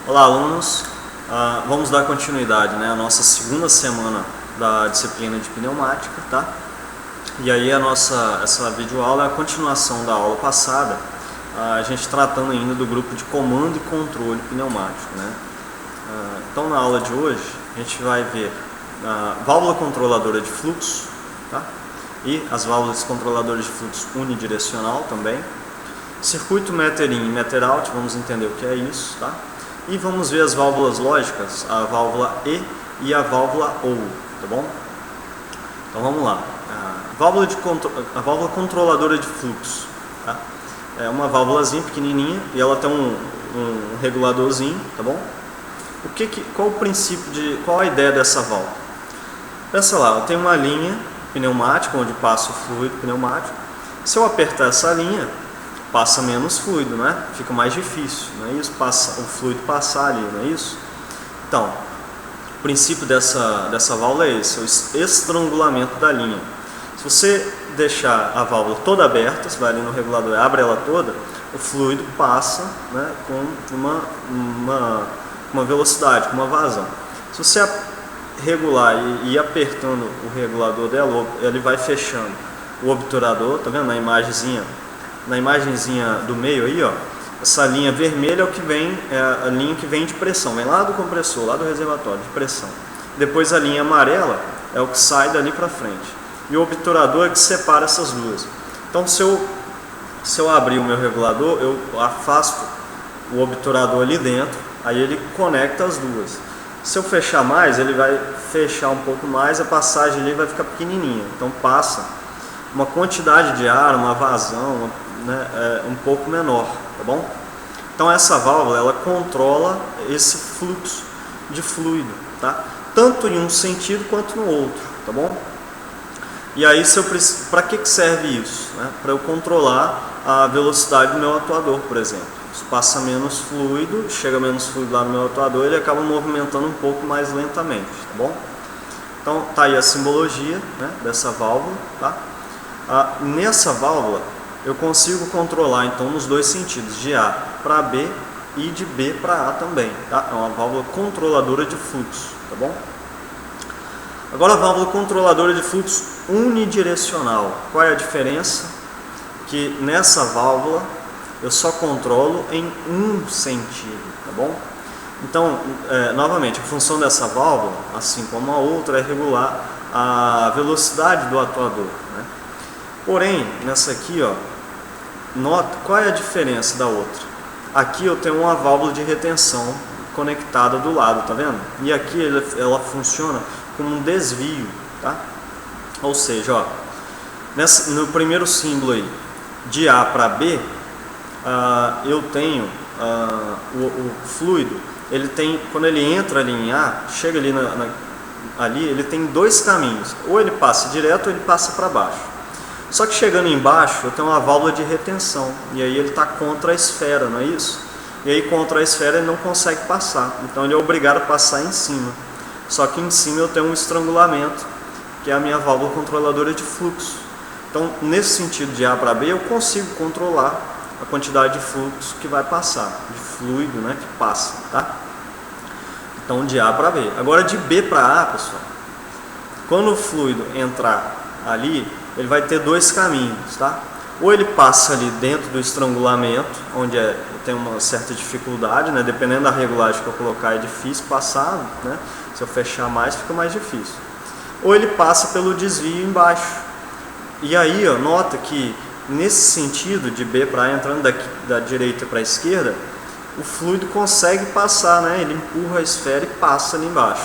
Olá, alunos. Vamos dar continuidade, à nossa segunda semana da disciplina de pneumática, tá? E aí essa videoaula é a continuação da aula passada, a gente tratando ainda do grupo de comando e controle pneumático, né? Então na aula de hoje a gente vai ver a válvula controladora de fluxo, tá? E as válvulas controladoras de fluxo unidirecional também. Circuito meter-in e meter-out, vamos entender o que é isso, tá? E vamos ver as válvulas lógicas, a válvula E a válvula OU, tá bom? Então vamos lá. A válvula controladora de fluxo, tá? É uma válvulazinha pequenininha e ela tem um reguladorzinho, tá bom? Qual a ideia dessa válvula? Pensa lá, eu tenho uma linha pneumática onde passa o fluido pneumático. Se eu apertar essa linha, passa menos fluido, né? Fica mais difícil, não é isso? O fluido passar ali, não é isso? Então, o princípio dessa válvula é esse, o estrangulamento da linha. Se você deixar a válvula toda aberta, você vai ali no regulador e abre ela toda, o fluido passa, né, com uma velocidade, com uma vazão. Se você regular e ir apertando o regulador dela, ele vai fechando o obturador, tá vendo? Na imagenzinha do meio aí, ó, essa linha vermelha é a linha que vem de pressão, vem lá do compressor, lá do reservatório de pressão. Depois a linha amarela é o que sai dali para frente. E o obturador é que separa essas duas. Então se eu abrir o meu regulador, eu afasto o obturador ali dentro, aí ele conecta as duas. Se eu fechar mais, ele vai fechar um pouco mais, a passagem ali vai ficar pequenininha. Então passa uma quantidade de ar, uma vazão, né, um pouco menor, tá bom? Então essa válvula, ela controla esse fluxo de fluido, tá? Tanto em um sentido quanto no outro, tá bom? E aí, para que serve isso? Né? Para eu controlar a velocidade do meu atuador, por exemplo. Se passa menos fluido, chega menos fluido lá no meu atuador, ele acaba movimentando um pouco mais lentamente, tá bom? Então tá aí a simbologia, né, dessa válvula, tá? Nessa válvula eu consigo controlar então nos dois sentidos, de A para B e de B para A também, tá? É uma válvula controladora de fluxo, tá bom? Agora a válvula controladora de fluxo unidirecional. Qual é a diferença? Que nessa válvula eu só controlo em um sentido, tá bom? Então, novamente, a função dessa válvula, assim como a outra, é regular a velocidade do atuador, né? Porém, nessa aqui, ó, nota qual é a diferença da outra. Aqui eu tenho uma válvula de retenção conectada do lado, tá vendo? E aqui ela funciona como um desvio, tá? Ou seja, ó, no primeiro símbolo aí, de A para B, eu tenho o fluido, quando ele entra ali em A, chega ali, ali, ele tem dois caminhos, ou ele passa direto ou ele passa para baixo. Só que chegando embaixo, eu tenho uma válvula de retenção, e aí ele está contra a esfera, não é isso? E aí contra a esfera ele não consegue passar, então ele é obrigado a passar em cima. Só que em cima eu tenho um estrangulamento, que é a minha válvula controladora de fluxo. Então, nesse sentido de A para B, eu consigo controlar a quantidade de fluxo que vai passar, de fluido, né, que passa, tá? Então, de A para B. Agora, de B para A, pessoal, quando o fluido entrar ali, ele vai ter dois caminhos, tá? Ou ele passa ali dentro do estrangulamento, onde tem uma certa dificuldade, né? Dependendo da regulagem que eu colocar, é difícil passar, né? Se eu fechar mais, fica mais difícil. Ou ele passa pelo desvio embaixo. E aí, ó, nota que nesse sentido de B para A, entrando da direita para a esquerda, o fluido consegue passar, né? Ele empurra a esfera e passa ali embaixo.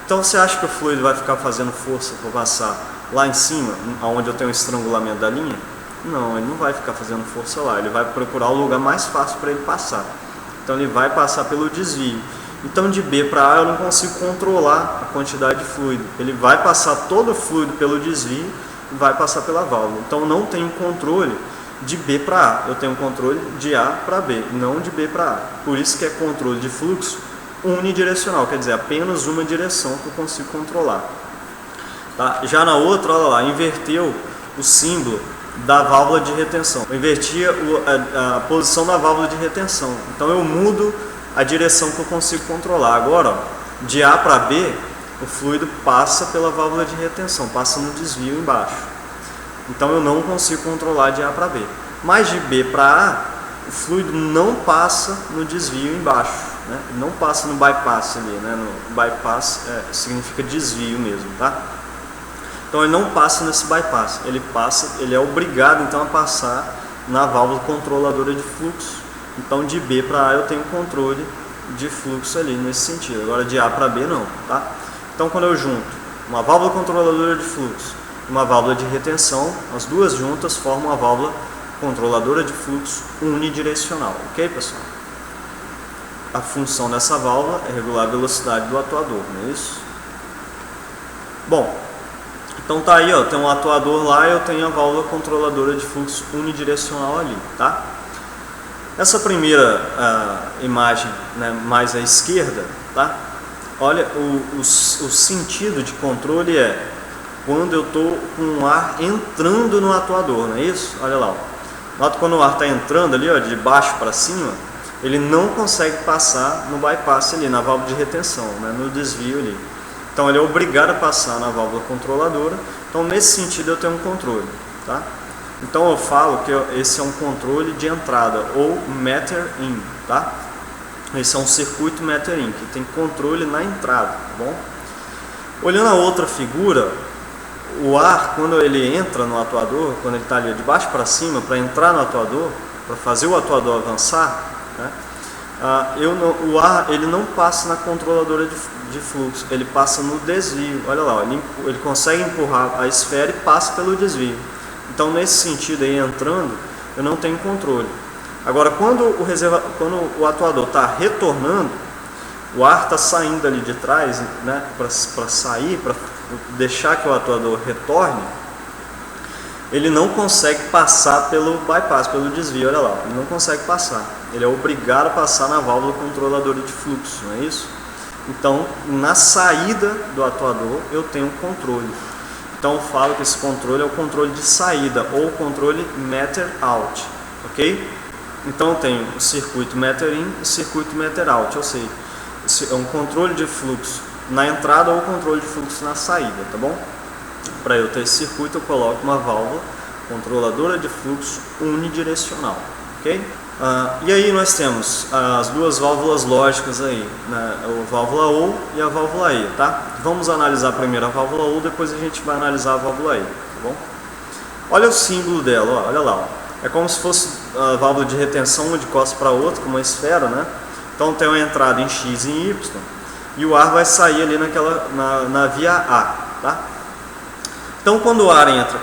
Então você acha que o fluido vai ficar fazendo força para passar lá em cima, onde eu tenho o estrangulamento da linha? Não, ele não vai ficar fazendo força lá, ele vai procurar o lugar mais fácil para ele passar. Então ele vai passar pelo desvio. Então de B para A eu não consigo controlar a quantidade de fluido. Ele vai passar todo o fluido pelo desvio e vai passar pela válvula. Então eu não tenho controle de B para A, eu tenho controle de A para B, não de B para A. Por isso que é controle de fluxo unidirecional, quer dizer, apenas uma direção que eu consigo controlar. Tá? Já na outra, olha lá, inverteu o símbolo da válvula de retenção. Eu invertia a posição da válvula de retenção. Então eu mudo a direção que eu consigo controlar. Agora, ó, de A para B, o fluido passa pela válvula de retenção, passa no desvio embaixo. Então eu não consigo controlar de A para B. Mas de B para A, o fluido não passa no desvio embaixo, né? Não passa no bypass ali, né? No bypass significa desvio mesmo, tá? Então ele não passa nesse bypass, ele é obrigado então a passar na válvula controladora de fluxo. Então de B para A eu tenho controle de fluxo ali nesse sentido. Agora de A para B não, tá? Então quando eu junto uma válvula controladora de fluxo e uma válvula de retenção, as duas juntas formam a válvula controladora de fluxo unidirecional, ok, pessoal? A função dessa válvula é regular a velocidade do atuador, não é isso? Bom, então tá aí, ó, tem um atuador lá e eu tenho a válvula controladora de fluxo unidirecional ali, tá? Essa primeira imagem, né, mais à esquerda, tá? Olha, o sentido de controle é quando eu estou com o ar entrando no atuador, não é isso? Olha lá, ó. Nota quando o ar está entrando ali, ó, de baixo para cima, ele não consegue passar no bypass ali, na válvula de retenção, né, no desvio ali. Então ele é obrigado a passar na válvula controladora. Então nesse sentido eu tenho um controle, tá? Então eu falo que esse é um controle de entrada, ou meter-in, tá? Esse é um circuito meter-in, que tem controle na entrada, tá bom? Olhando a outra figura, o ar, quando ele entra no atuador, quando ele está ali de baixo para cima, para entrar no atuador, para fazer o atuador avançar, né, o ar ele não passa na controladora de fluxo, ele passa no desvio. Olha lá, ó, ele consegue empurrar a esfera e passa pelo desvio. Então nesse sentido aí, entrando, eu não tenho controle. Agora quando o atuador está retornando, o ar está saindo ali de trás, né, para sair, para deixar que o atuador retorne, ele não consegue passar pelo bypass, pelo desvio. Olha lá, ele não consegue passar, ele é obrigado a passar na válvula controladora de fluxo, não é isso? Então na saída do atuador eu tenho controle. Então eu falo que esse controle é o controle de saída, ou controle meter out, ok? Então eu tenho o circuito meter in e o circuito meter out, ou seja, é um controle de fluxo na entrada ou controle de fluxo na saída, tá bom? Para eu ter esse circuito eu coloco uma válvula controladora de fluxo unidirecional, ok? E aí nós temos as duas válvulas lógicas aí, né? A válvula O e a válvula E, tá? Vamos analisar primeiro a válvula O, depois a gente vai analisar a válvula E, tá bom? Olha o símbolo dela, ó, olha lá, ó. É como se fosse a válvula de retenção, uma de costas para outra, como uma esfera, né? Então tem uma entrada em X e em Y, e o ar vai sair ali na via A, tá? Então quando o ar entra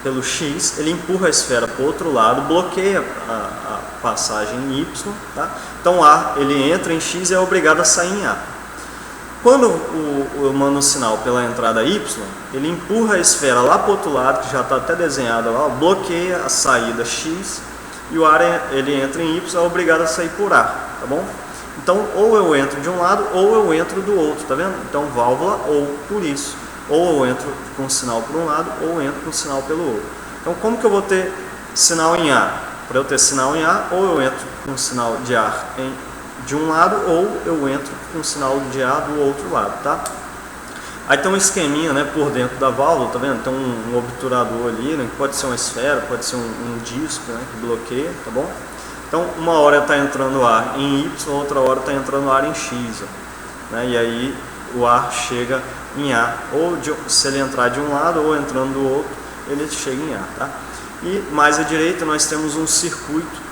pelo X, ele empurra a esfera para o outro lado, bloqueia a passagem em Y, tá? Então o ar ele entra em X e é obrigado a sair em A. Quando eu mando o sinal pela entrada Y, ele empurra a esfera lá para o outro lado, que já está até desenhado lá, bloqueia a saída X, e o ar ele entra em Y, é obrigado a sair por A, tá bom? Então ou eu entro de um lado ou eu entro do outro, tá vendo? Então válvula ou por isso. Ou eu entro com sinal por um lado ou eu entro com sinal pelo outro. Então como que eu vou ter sinal em A? Para eu ter sinal em A, ou eu entro com sinal de ar de um lado ou eu entro com sinal de A do outro lado, tá? Aí tem um esqueminha, né, por dentro da válvula, tá vendo? Tem um obturador ali, né, que pode ser uma esfera, pode ser um disco, né, que bloqueia, tá bom? Então uma hora está entrando ar em Y, outra hora está entrando ar em X, ó, né? E aí o ar chega em A, ou se ele entrar de um lado ou entrando do outro, ele chega em A, tá? E mais à direita nós temos um circuito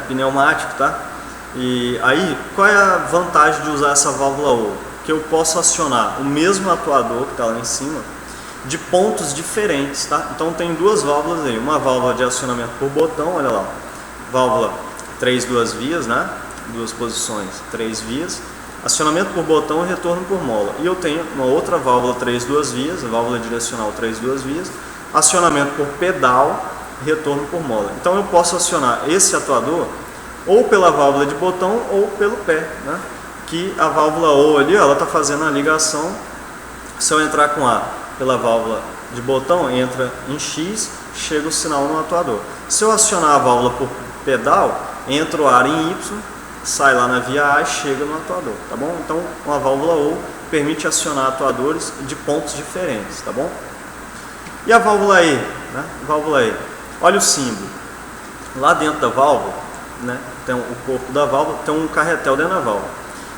pneumático, tá? E aí, qual é a vantagem de usar essa válvula O? Que eu posso acionar o mesmo atuador que está lá em cima de pontos diferentes, tá? Então tem duas válvulas aí, uma válvula de acionamento por botão, olha lá, válvula 3 duas vias, né? Duas posições, 3 vias, acionamento por botão e retorno por mola. E eu tenho uma outra válvula 3 duas vias, a válvula direcional 3 duas vias, acionamento por pedal, retorno por mola. Então eu posso acionar esse atuador ou pela válvula de botão ou pelo pé, né? Que a válvula O ali, ela está fazendo a ligação. Se eu entrar com A pela válvula de botão, entra em X, chega o sinal no atuador. Se eu acionar a válvula por pedal, entra o ar em Y, sai lá na via A e chega no atuador, tá bom? Então, uma válvula OU permite acionar atuadores de pontos diferentes, tá bom? E a válvula E, né? Válvula E. Olha o símbolo. Lá dentro da válvula, né, tem o corpo da válvula, tem um carretel dentro da válvula.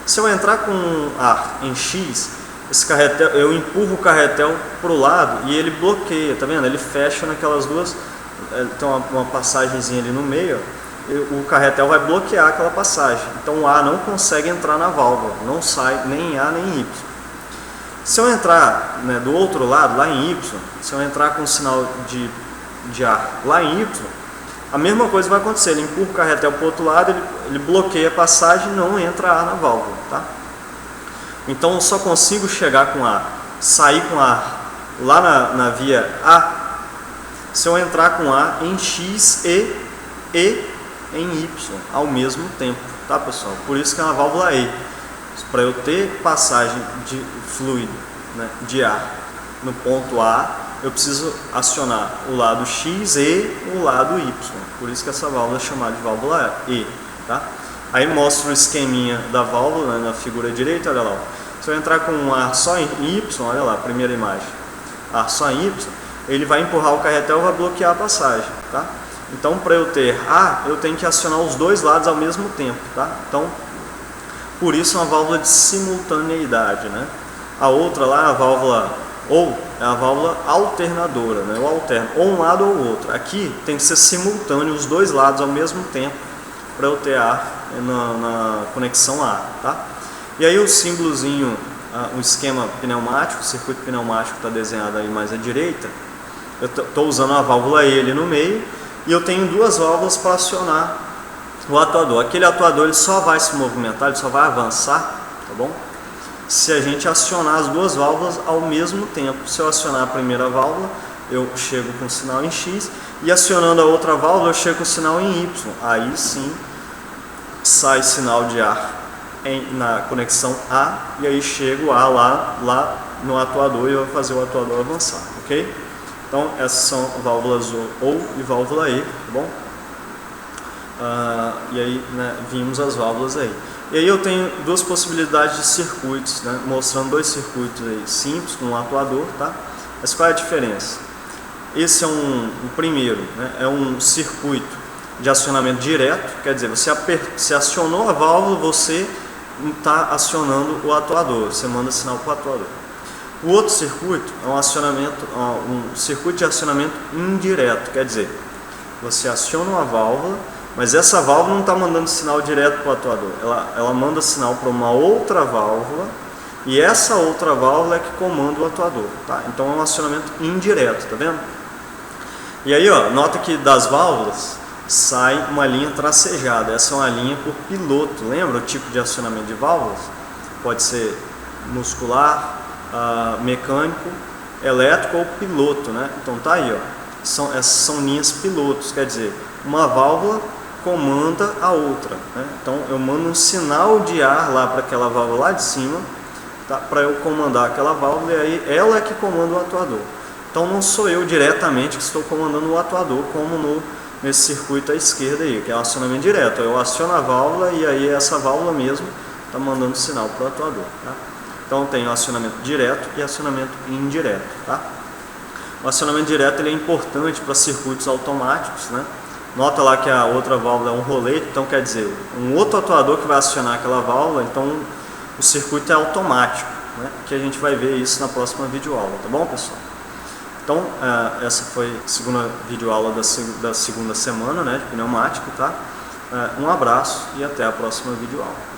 Se eu entrar com ar em X, esse carretel, eu empurro o carretel para o lado e ele bloqueia, tá vendo? Ele fecha naquelas duas, tem uma passagenzinha ali no meio, o carretel vai bloquear aquela passagem. Então o ar não consegue entrar na válvula, não sai nem em A nem em Y. Se eu entrar, né, do outro lado, lá em Y, se eu entrar com um sinal de ar lá em Y, a mesma coisa vai acontecer, ele empurra o carretel para o outro lado, ele bloqueia a passagem e não entra ar na válvula, tá? Então eu só consigo chegar com ar, sair com ar lá na via A, se eu entrar com ar em X e em Y ao mesmo tempo, tá pessoal? Por isso que é uma válvula E, para eu ter passagem de fluido, né, de ar no ponto A, eu preciso acionar o lado X e o lado Y. Por isso que essa válvula é chamada de válvula E, tá? Aí mostra o esqueminha da válvula, né, na figura direita, olha lá. Se eu entrar com um ar só em Y, olha lá, primeira imagem, ar só em Y, ele vai empurrar o carretel e vai bloquear a passagem, tá? Então, para eu ter A, eu tenho que acionar os dois lados ao mesmo tempo, tá? Então, por isso é uma válvula de simultaneidade, né? A outra lá, a válvula OU, é a válvula alternadora, né? Eu alterno ou um lado ou o outro. Aqui tem que ser simultâneo os dois lados ao mesmo tempo para eu ter ar na conexão A, tá? E aí o símbolozinho, o esquema pneumático, o circuito pneumático está desenhado aí mais à direita. Eu estou usando a válvula E ali no meio e eu tenho duas válvulas para acionar o atuador. Aquele atuador ele só vai se movimentar, ele só vai avançar, tá bom? Se a gente acionar as duas válvulas ao mesmo tempo. Se eu acionar a primeira válvula, eu chego com o sinal em X, e acionando a outra válvula, eu chego com o sinal em Y. Aí sim, sai sinal de ar na conexão A, e aí chego A lá no atuador e vai fazer o atuador avançar, ok? Então, essas são válvulas OU e válvula E, tá bom? E aí, né, vimos as válvulas aí. E aí eu tenho duas possibilidades de circuitos, né, mostrando dois circuitos aí simples com um atuador, tá? Mas qual é a diferença? Esse é o primeiro, né, é um circuito de acionamento direto, quer dizer, você acionou a válvula, você está acionando o atuador, você manda sinal para o atuador. O outro circuito é um circuito de acionamento indireto, quer dizer, você aciona uma válvula, mas essa válvula não está mandando sinal direto para o atuador, ela manda sinal para uma outra válvula, e essa outra válvula é que comanda o atuador, tá? Então é um acionamento indireto, tá vendo? E aí, ó, nota que das válvulas sai uma linha tracejada, essa é uma linha por piloto, lembra o tipo de acionamento de válvulas? Pode ser muscular, mecânico, elétrico ou piloto, né? Então tá aí, ó, essas são linhas pilotos, quer dizer, uma válvula comanda a outra, né? Então eu mando um sinal de ar lá para aquela válvula lá de cima, tá? Para eu comandar aquela válvula, e aí ela é que comanda o atuador. Então não sou eu diretamente que estou comandando o atuador, como nesse circuito à esquerda aí, que é o acionamento direto. Eu aciono a válvula e aí essa válvula mesmo está mandando sinal para o atuador, tá? Então tem o acionamento direto e acionamento indireto, tá? O acionamento direto ele é importante para circuitos automáticos, né? Nota lá que a outra válvula é um rolete, então quer dizer, um outro atuador que vai acionar aquela válvula, então o circuito é automático, né? Que a gente vai ver isso na próxima videoaula, tá bom, pessoal? Então, essa foi a segunda videoaula da segunda semana, né, de pneumático, tá? Um abraço e até a próxima videoaula.